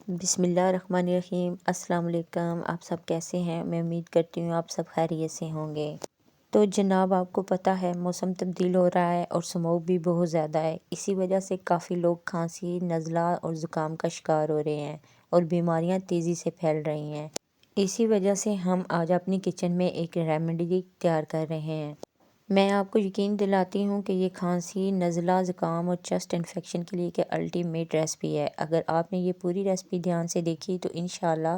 بسم اللہ الرحمن الرحیم۔ السلام علیکم، آپ سب کیسے ہیں؟ میں امید کرتی ہوں آپ سب خیریت سے ہوں گے۔ تو جناب، آپ کو پتہ ہے موسم تبدیل ہو رہا ہے اور اسموگ بھی بہت زیادہ ہے۔ اسی وجہ سے کافی لوگ کھانسی، نزلہ اور زکام کا شکار ہو رہے ہیں اور بیماریاں تیزی سے پھیل رہی ہیں۔ اسی وجہ سے ہم آج اپنی کچن میں ایک ریمیڈی تیار کر رہے ہیں۔ میں آپ کو یقین دلاتی ہوں کہ یہ کھانسی، نزلہ، زکام اور چیسٹ انفیکشن کے لیے ایک الٹیمیٹ ریسپی ہے۔ اگر آپ نے یہ پوری ریسپی دھیان سے دیکھی تو انشاءاللہ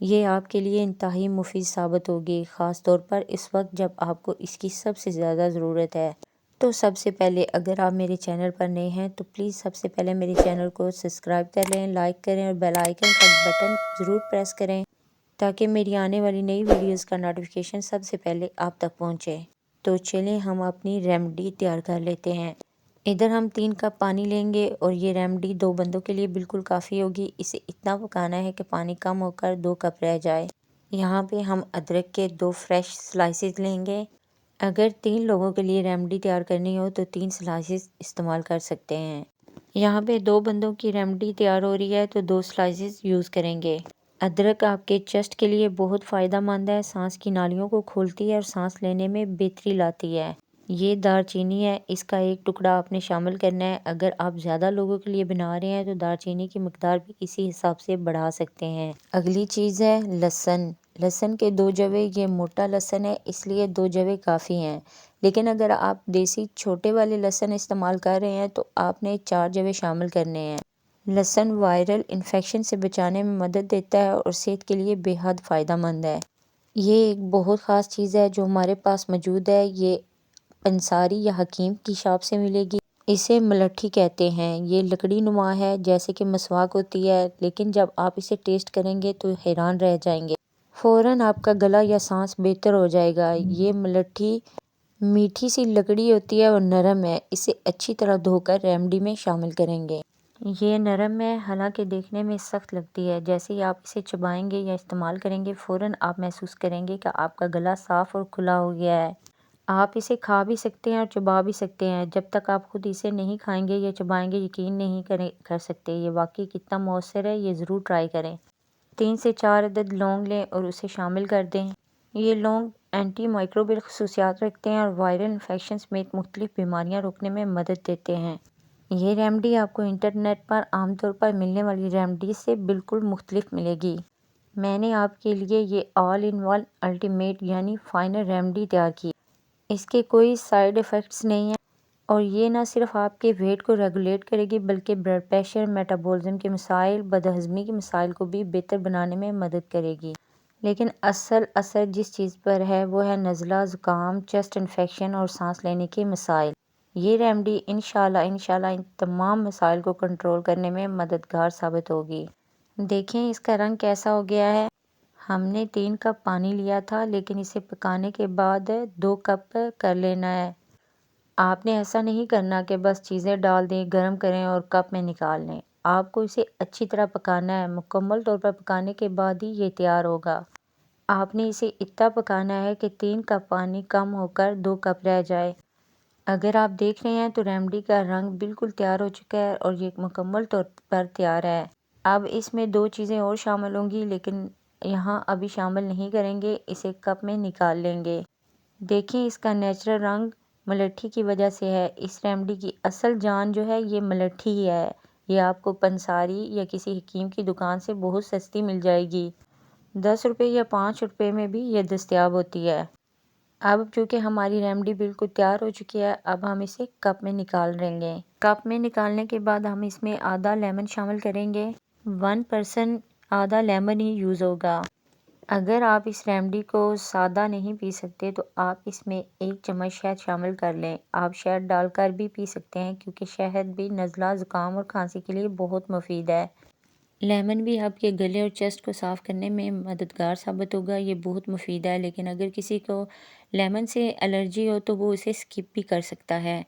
یہ آپ کے لیے انتہائی مفید ثابت ہوگی، خاص طور پر اس وقت جب آپ کو اس کی سب سے زیادہ ضرورت ہے۔ تو سب سے پہلے اگر آپ میرے چینل پر نئے ہیں تو پلیز سب سے پہلے میرے چینل کو سبسکرائب کر لیں، لائک کریں اور بیل آئیکن کا بٹن ضرور پریس کریں تاکہ میری آنے والی نئی ویڈیوز کا نوٹیفیکیشن سب سے پہلے آپ تک پہنچے۔ تو چلیں ہم اپنی ریمیڈی تیار کر لیتے ہیں۔ ادھر ہم 3 کپ پانی لیں گے اور یہ ریمیڈی 2 بندوں کے لیے بالکل کافی ہوگی۔ اسے اتنا پکانا ہے کہ پانی کم ہو کر 2 کپ رہ جائے۔ یہاں پہ ہم ادرک کے 2 فریش سلائسز لیں گے۔ اگر 3 لوگوں کے لیے ریمیڈی تیار کرنی ہو تو 3 سلائسز استعمال کر سکتے ہیں۔ یہاں پہ 2 بندوں کی ریمیڈی تیار ہو رہی ہے تو 2 سلائسز یوز کریں گے۔ ادرک آپ کے چیسٹ کے لیے بہت فائدہ مند ہے، سانس کی نالیوں کو کھولتی ہے اور سانس لینے میں بہتری لاتی ہے۔ یہ دار چینی ہے، اس کا ایک ٹکڑا آپ نے شامل کرنا ہے۔ اگر آپ زیادہ لوگوں کے لیے بنا رہے ہیں تو دار چینی کی مقدار بھی اسی حساب سے بڑھا سکتے ہیں۔ اگلی چیز ہے لہسن۔ لہسن کے 2 جوے، یہ موٹا لہسن ہے اس لیے 2 جوے کافی ہیں، لیکن اگر آپ دیسی چھوٹے والے لہسن استعمال کر رہے ہیں تو آپ نے 4 جوے شامل کرنے ہیں۔ لہسن وائرل انفیکشن سے بچانے میں مدد دیتا ہے اور صحت کے لیے بے حد فائدہ مند ہے۔ یہ ایک بہت خاص چیز ہے جو ہمارے پاس موجود ہے، یہ پنساری یا حکیم کی شاپ سے ملے گی۔ اسے ملٹھی کہتے ہیں۔ یہ لکڑی نما ہے جیسے کہ مسواک ہوتی ہے، لیکن جب آپ اسے ٹیسٹ کریں گے تو حیران رہ جائیں گے۔ فوراً آپ کا گلا یا سانس بہتر ہو جائے گا۔ یہ ملٹھی میٹھی سی لکڑی ہوتی ہے اور نرم ہے۔ اسے اچھی طرح دھو کر ریمیڈی میں شامل کریں گے۔ یہ نرم ہے، حالانکہ دیکھنے میں سخت لگتی ہے۔ جیسے ہی آپ اسے چبائیں گے یا استعمال کریں گے فوراً آپ محسوس کریں گے کہ آپ کا گلا صاف اور کھلا ہو گیا ہے۔ آپ اسے کھا بھی سکتے ہیں اور چبا بھی سکتے ہیں۔ جب تک آپ خود اسے نہیں کھائیں گے یا چبائیں گے یقین نہیں کر سکتے یہ واقعی کتنا مؤثر ہے۔ یہ ضرور ٹرائی کریں۔ 3 سے 4 عدد لونگ لیں اور اسے شامل کر دیں۔ یہ لونگ اینٹی مائکروبیل خصوصیات رکھتے ہیں اور وائرل انفیکشن سمیت مختلف بیماریاں روکنے میں مدد دیتے ہیں۔ یہ ریمیڈی آپ کو انٹرنیٹ پر عام طور پر ملنے والی ریمیڈیز سے بالکل مختلف ملے گی۔ میں نے آپ کے لیے یہ آل ان ون الٹیمیٹ یعنی فائنل ریمیڈی تیار کی۔ اس کے کوئی سائیڈ ایفیکٹس نہیں ہیں اور یہ نہ صرف آپ کے ویٹ کو ریگولیٹ کرے گی بلکہ بلڈ پریشر، میٹابولزم کے مسائل، بد ہضمی کے مسائل کو بھی بہتر بنانے میں مدد کرے گی۔ لیکن اصل اثر جس چیز پر ہے وہ ہے نزلہ، زکام، چیسٹ انفیکشن اور سانس لینے کے مسائل۔ یہ ریمیڈی انشاءاللہ ان تمام مسائل کو کنٹرول کرنے میں مددگار ثابت ہوگی۔ دیکھیں اس کا رنگ کیسا ہو گیا ہے۔ ہم نے 3 کپ پانی لیا تھا لیکن اسے پکانے کے بعد 2 کپ کر لینا ہے۔ آپ نے ایسا نہیں کرنا کہ بس چیزیں ڈال دیں، گرم کریں اور کپ میں نکال لیں۔ آپ کو اسے اچھی طرح پکانا ہے۔ مکمل طور پر پکانے کے بعد ہی یہ تیار ہوگا۔ آپ نے اسے اتنا پکانا ہے کہ 3 کپ پانی کم ہو کر 2 کپ رہ جائے۔ اگر آپ دیکھ رہے ہیں تو ریمیڈی کا رنگ بالکل تیار ہو چکا ہے اور یہ مکمل طور پر تیار ہے۔ اب اس میں 2 چیزیں اور شامل ہوں گی لیکن یہاں ابھی شامل نہیں کریں گے، اسے کپ میں نکال لیں گے۔ دیکھیں اس کا نیچرل رنگ ملٹھی کی وجہ سے ہے۔ اس ریمیڈی کی اصل جان جو ہے یہ ملٹھی ہی ہے۔ یہ آپ کو پنساری یا کسی حکیم کی دکان سے بہت سستی مل جائے گی۔ 10 روپے یا 5 روپے میں بھی یہ دستیاب ہوتی ہے۔ اب چونکہ ہماری ریمیڈی بالکل تیار ہو چکی ہے، اب ہم اسے کپ میں نکال لیں گے۔ کپ میں نکالنے کے بعد ہم اس میں آدھا لیمن شامل کریں گے۔ 1 پرسن آدھا لیمن ہی یوز ہوگا۔ اگر آپ اس ریمیڈی کو سادہ نہیں پی سکتے تو آپ اس میں 1 چمچ شہد شامل کر لیں۔ آپ شہد ڈال کر بھی پی سکتے ہیں کیونکہ شہد بھی نزلہ، زکام اور کھانسی کے لیے بہت مفید ہے۔ لیمن بھی آپ کے گلے اور چیسٹ کو صاف کرنے میں مددگار ثابت ہوگا۔ یہ بہت مفید ہے، لیکن اگر کسی کو لیمن سے الرجی ہو تو وہ اسے اسکپ بھی کر سکتا ہے۔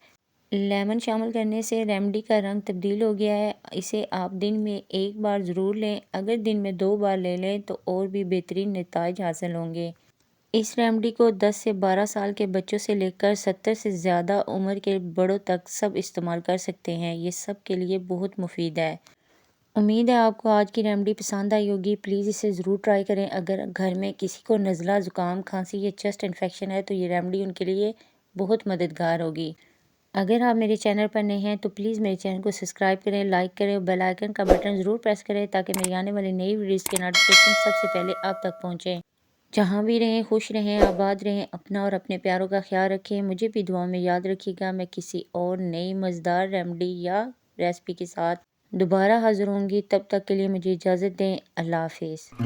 لیمن شامل کرنے سے ریمیڈی کا رنگ تبدیل ہو گیا ہے۔ اسے آپ دن میں 1 بار ضرور لیں۔ اگر دن میں 2 بار لے لیں تو اور بھی بہترین نتائج حاصل ہوں گے۔ اس ریمیڈی کو 10 سے 12 سال کے بچوں سے لے کر 70 سے زیادہ عمر کے بڑوں تک سب استعمال کر سکتے ہیں۔ یہ سب کے لیے بہت مفید ہے۔ امید ہے آپ کو آج کی ریمیڈی پسند آئی ہوگی۔ پلیز اسے ضرور ٹرائی کریں۔ اگر گھر میں کسی کو نزلہ، زکام، کھانسی یا چیسٹ انفیکشن ہے تو یہ ریمیڈی ان کے لیے بہت مددگار ہوگی۔ اگر آپ میرے چینل پر نئے ہیں تو پلیز میرے چینل کو سبسکرائب کریں، لائک کریں اور بیل آئیکن کا بٹن ضرور پریس کریں تاکہ میری آنے والی نئی ویڈیوز کے نوٹیفیکیشن سب سے پہلے آپ تک پہنچیں۔ جہاں بھی رہیں خوش رہیں، آباد رہیں، اپنا اور اپنے پیاروں کا خیال رکھیں۔ مجھے بھی دعاؤں میں یاد رکھیے گا۔ میں کسی اور نئی مزیدار ریمیڈی یا ریسپی کے ساتھ دوبارہ حاضر ہوں گی۔ تب تک کے لیے مجھے اجازت دیں۔ اللہ حافظ۔